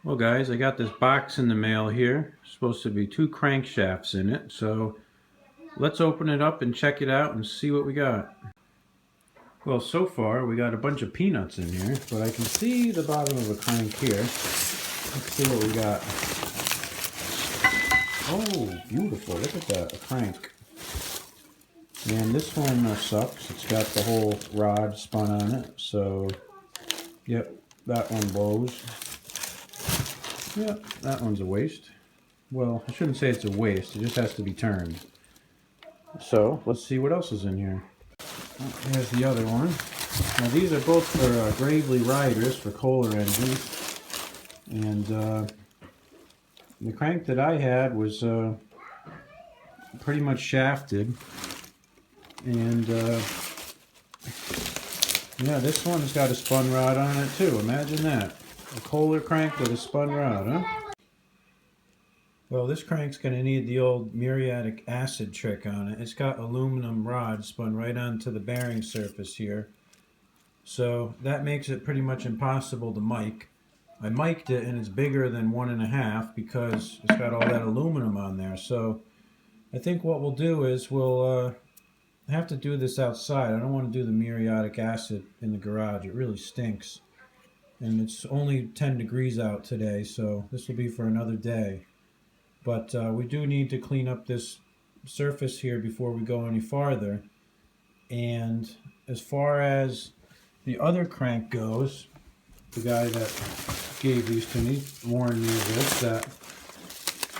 Well guys, I got this box in the mail here. It's supposed to be 2 crankshafts in it, so let's open it up and check it out and see what we got. Well, so far we got a bunch of peanuts in here, but I can see the bottom of a crank here. Let's see what we got. Oh, beautiful. Look at that, a crank. And this one sucks. It's got the whole rod spun on it, so yep, that one blows. Yep, that one's a waste. Well, I shouldn't say it's a waste, it just has to be turned. So, let's see what else is in here. Oh, here's the other one. Now these are both for Gravely Riders for Kohler engines. And the crank that I had was pretty much shafted. And yeah, this one's got a spun rod on it too. Imagine that. A Kohler crank with a spun rod, huh? Well, this crank's going to need the old muriatic acid trick on it. It's got aluminum rods spun right onto the bearing surface here. So that makes it pretty much impossible to mic. I mic'd it and it's bigger than 1.5 because it's got all that aluminum on there. So I think what we'll do is we'll have to do this outside. I don't want to do the muriatic acid in the garage. It really stinks. And it's only 10 degrees out today, so this will be for another day. But we do need to clean up this surface here before we go any farther. And as far as the other crank goes, the guy that gave these to me warned me of this, that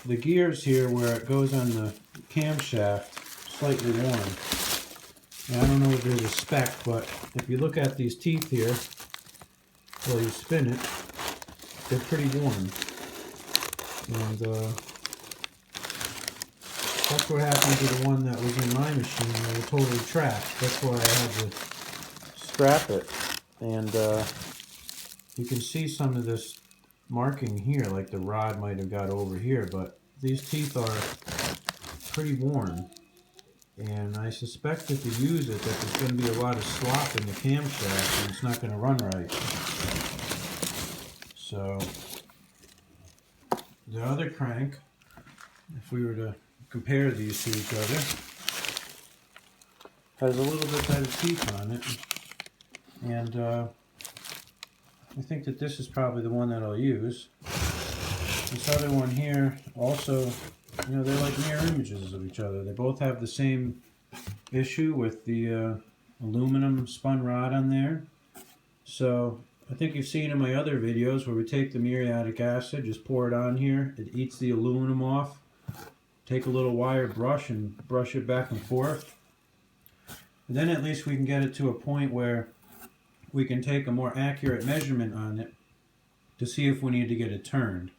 the gears here where it goes on the camshaft slightly worn. And I don't know if there's a spec, but if you look at these teeth here, while you spin it, they're pretty worn. And that's what happened to the one that was in my machine. They were totally trashed. That's why I had to scrap it. And you can see some of this marking here, like the rod might have got over here, but these teeth are pretty worn. And I suspect if you use it that there's going to be a lot of slop in the camshaft and it's not going to run right. So the other crank, if we were to compare these to each other, has a little bit better teeth on it, and I think that this is probably the one that I'll use. This other one here also, you know, they're like mirror images of each other. They both have the same issue with the aluminum spun rod on there. So I think you've seen in my other videos where we take the muriatic acid, just pour it on here, it eats the aluminum off. Take a little wire brush and brush it back and forth. And then at least we can get it to a point where we can take a more accurate measurement on it to see if we need to get it turned.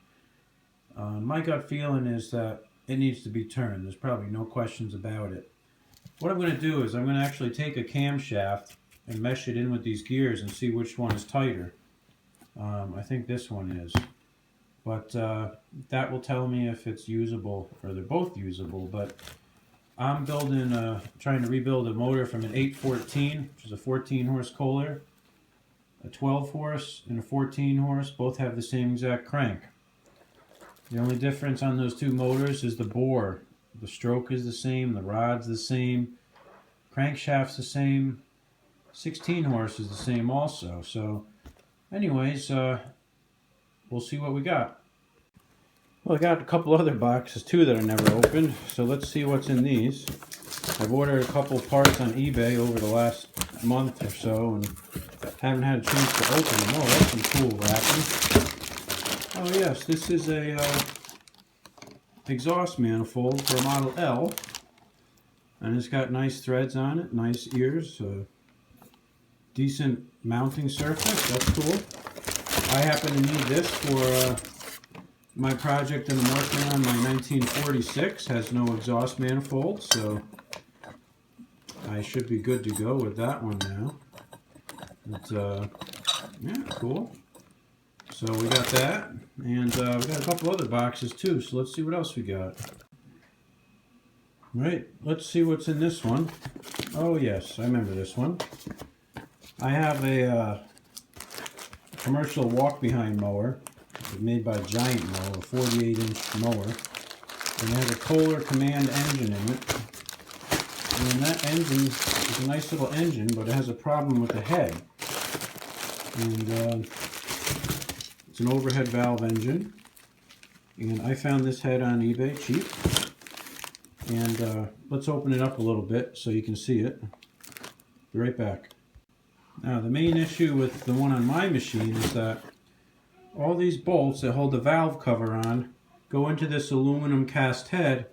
My gut feeling is that it needs to be turned. There's probably no questions about it. What I'm going to do is I'm going to actually take a camshaft and mesh it in with these gears and see which one is tighter. I think this one is. But that will tell me if it's usable, or they're both usable. But I'm trying to rebuild a motor from an 814, which is a 14 horse Kohler, a 12 horse and a 14 horse. Both have the same exact crank. The only difference on those two motors is the bore. The stroke is the same, the rod's the same, crankshaft's the same, 16 horse is the same also. So anyways, we'll see what we got. Well, I got a couple other boxes too that I never opened, so let's see what's in these. I've ordered a couple parts on eBay over the last month or so and haven't had a chance to open them. Oh, that's some cool wrapping. Oh yes, this is a exhaust manifold for a Model L, and it's got nice threads on it, nice ears, decent mounting surface. That's cool. I happen to need this for my project that I'm working on. My 1946 has no exhaust manifold, so I should be good to go with that one now. But yeah, cool. So we got that, and we got a couple other boxes too, so let's see what else we got. Right, let's see what's in this one. Oh yes, I remember this one. I have a commercial walk-behind mower It's made by Giant Mow, a 48-inch mower. And it has a Kohler command engine in it. And that engine is a nice little engine, but it has a problem with the head. And it's an overhead valve engine. And I found this head on eBay cheap. And let's open it up a little bit so you can see it. Be right back. Now the main issue with the one on my machine is that all these bolts that hold the valve cover on go into this aluminum cast head,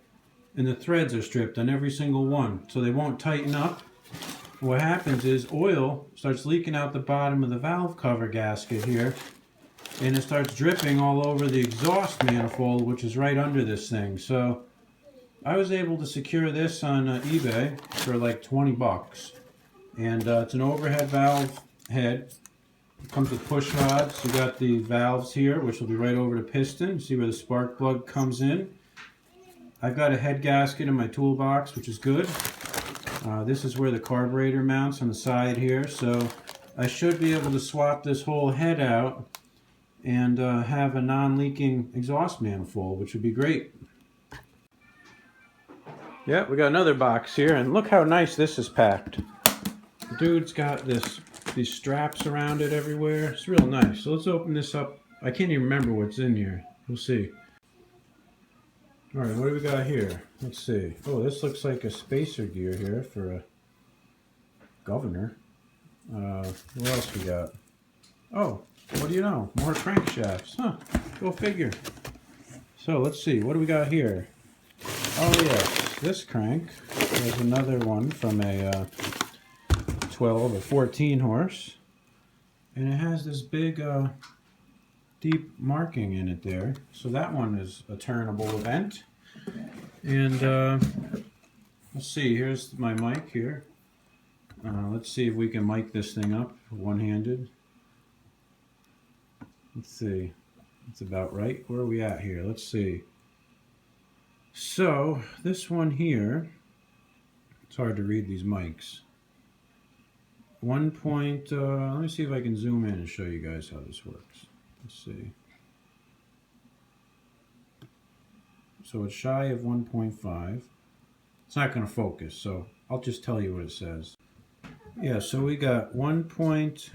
and the threads are stripped on every single one, so they won't tighten up. What happens is oil starts leaking out the bottom of the valve cover gasket here, and it starts dripping all over the exhaust manifold, which is right under this thing. So I was able to secure this on eBay for like 20 bucks. And it's an overhead valve head. It comes with push rods. You got the valves here, which will be right over the piston. See where the spark plug comes in. I've got a head gasket in my toolbox, which is good. This is where the carburetor mounts on the side here. So I should be able to swap this whole head out and have a non-leaking exhaust manifold, which would be great. Yeah, we got another box here, and look how nice this is packed. The dude's got these straps around it everywhere. It's real nice. So let's open this up. I can't even remember what's in here. We'll see. Alright, what do we got here? Let's see. Oh, this looks like a spacer gear here for a governor. What else we got? Oh, what do you know? More crankshafts. Huh, go figure. So let's see. What do we got here? Oh yes, this crank. There's another one from a 12 or 14 horse, and it has this big deep marking in it there, so that one is a turnable event. And let's see, here's my mic here. Let's see if we can mic this thing up one-handed. Let's see, it's about right. Where are we at here? Let's see. So this one here, it's hard to read these mics. Let me see if I can zoom in and show you guys how this works. Let's see. So it's shy of 1.5. It's not going to focus, so I'll just tell you what it says. Yeah, so we got it's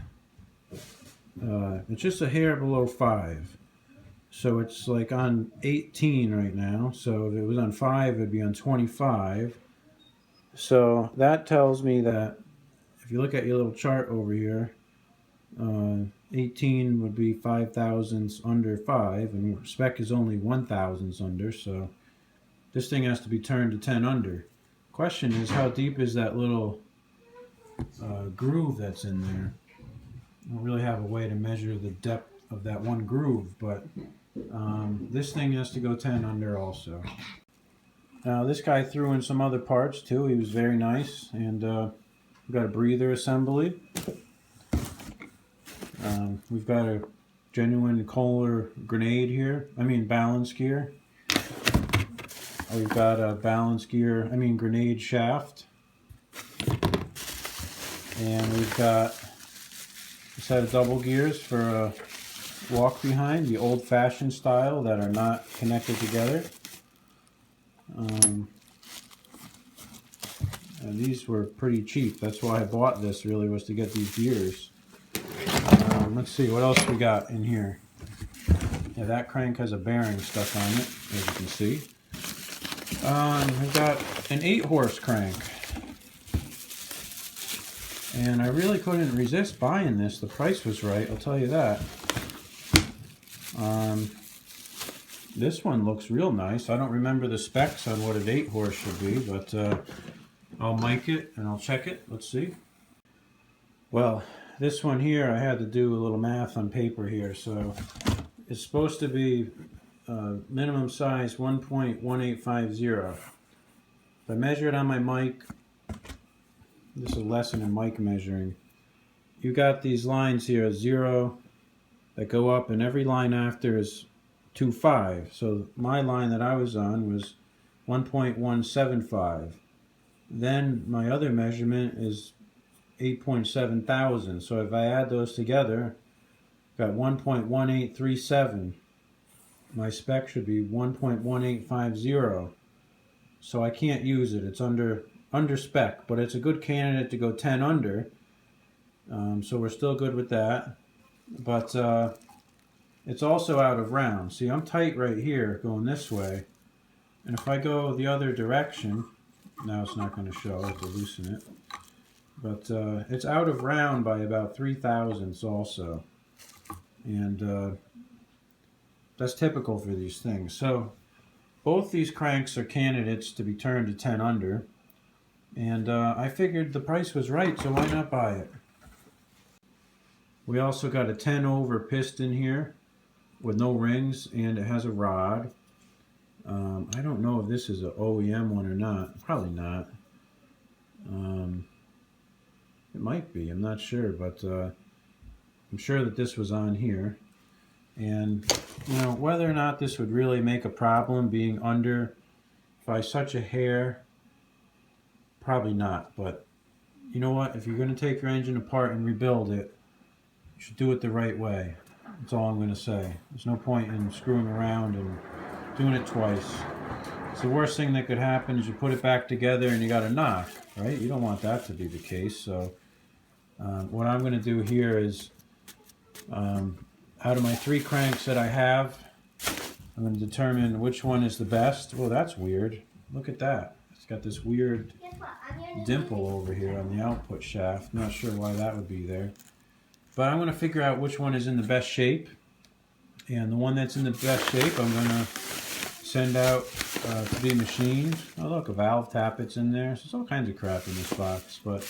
just a hair below 5. So it's like on 18 right now. So if it was on 5, it'd be on 25. So that tells me that if you look at your little chart over here, 18 would be 5 thousandths under 5, and spec is only 1 thousandths under, so this thing has to be turned to 10 under. Question is, how deep is that little groove that's in there? I don't really have a way to measure the depth of that one groove, but this thing has to go 10 under also. Now this guy threw in some other parts too. He was very nice, and we've got a breather assembly. We've got a genuine Kohler grenade here. Balance gear. We've got a grenade shaft. And we've got a set of double gears for a walk behind, the old-fashioned style that are not connected together. And these were pretty cheap. That's why I bought this, really, was to get these gears. Let's see, what else we got in here? Yeah, that crank has a bearing stuck on it, as you can see. We've got an 8-horse crank. And I really couldn't resist buying this. The price was right, I'll tell you that. This one looks real nice. I don't remember the specs on what an 8-horse should be, but I'll mic it and I'll check it. Let's see. Well, this one here, I had to do a little math on paper here. So it's supposed to be minimum size 1.1850. If I measure it on my mic, this is a lesson in mic measuring. You got these lines here, 0 that go up, and every line after is 2.5. So my line that I was on was 1.175. Then my other measurement is 8.7 thousand. So if I add those together, got 1.1837. My spec should be 1.1850. So I can't use it. It's under spec, but it's a good candidate to go 10 under. So we're still good with that. But it's also out of round. See, I'm tight right here going this way. And if I go the other direction, now it's not going to show, I have to loosen it. But it's out of round by about 3 thousandths also. And that's typical for these things. So both these cranks are candidates to be turned to 10 under. And I figured the price was right, so why not buy it? We also got a 10 over piston here with no rings, and it has a rod. I don't know if this is an OEM one or not. Probably not. It might be, I'm not sure, but I'm sure that this was on here. And you know, whether or not this would really make a problem being under by such a hair, probably not. But you know what, if you're going to take your engine apart and rebuild it, you should do it the right way. That's all I'm going to say. There's no point in screwing around and doing it twice. It's the worst thing that could happen is you put it back together and you got a knock, right? You don't want that to be the case. So what I'm going to do here is, out of my 3 cranks that I have, I'm going to determine which one is the best. Oh, that's weird. Look at that. It's got this weird dimple over here on the output shaft. Not sure why that would be there. But I'm going to figure out which one is in the best shape. And the one that's in the best shape, I'm going to send out to be machined. Oh, look, a valve tappet's in there. So there's all kinds of crap in this box. But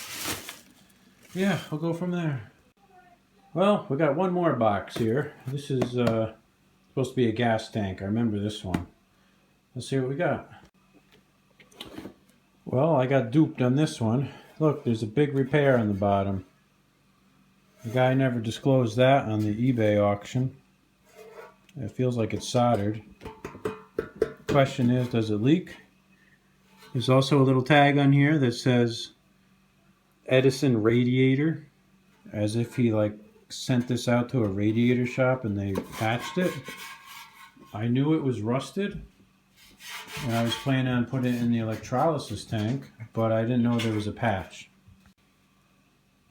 yeah, I'll go from there. Well, we got one more box here. This is supposed to be a gas tank. I remember this one. Let's see what we got. Well, I got duped on this one. Look, there's a big repair on the bottom. The guy never disclosed that on the eBay auction. It feels like it's soldered. Question is, does it leak? There's also a little tag on here that says Edison radiator, as if he like sent this out to a radiator shop and they patched it. I knew it was rusted and I was planning on putting it in the electrolysis tank, but I didn't know there was a patch.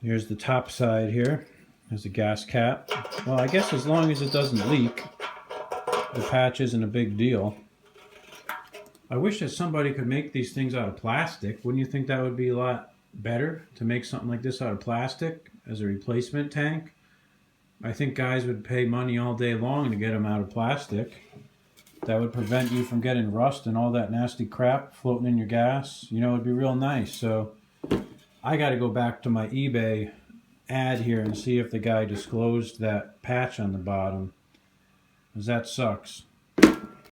Here's the top side here. There's a gas cap. Well, I guess as long as it doesn't leak, the patch isn't a big deal. I wish that somebody could make these things out of plastic. Wouldn't you think that would be a lot better to make something like this out of plastic as a replacement tank? I think guys would pay money all day long to get them out of plastic. That would prevent you from getting rust and all that nasty crap floating in your gas. You know, it'd be real nice. So I got to go back to my eBay ad here and see if the guy disclosed that patch on the bottom, because that sucks.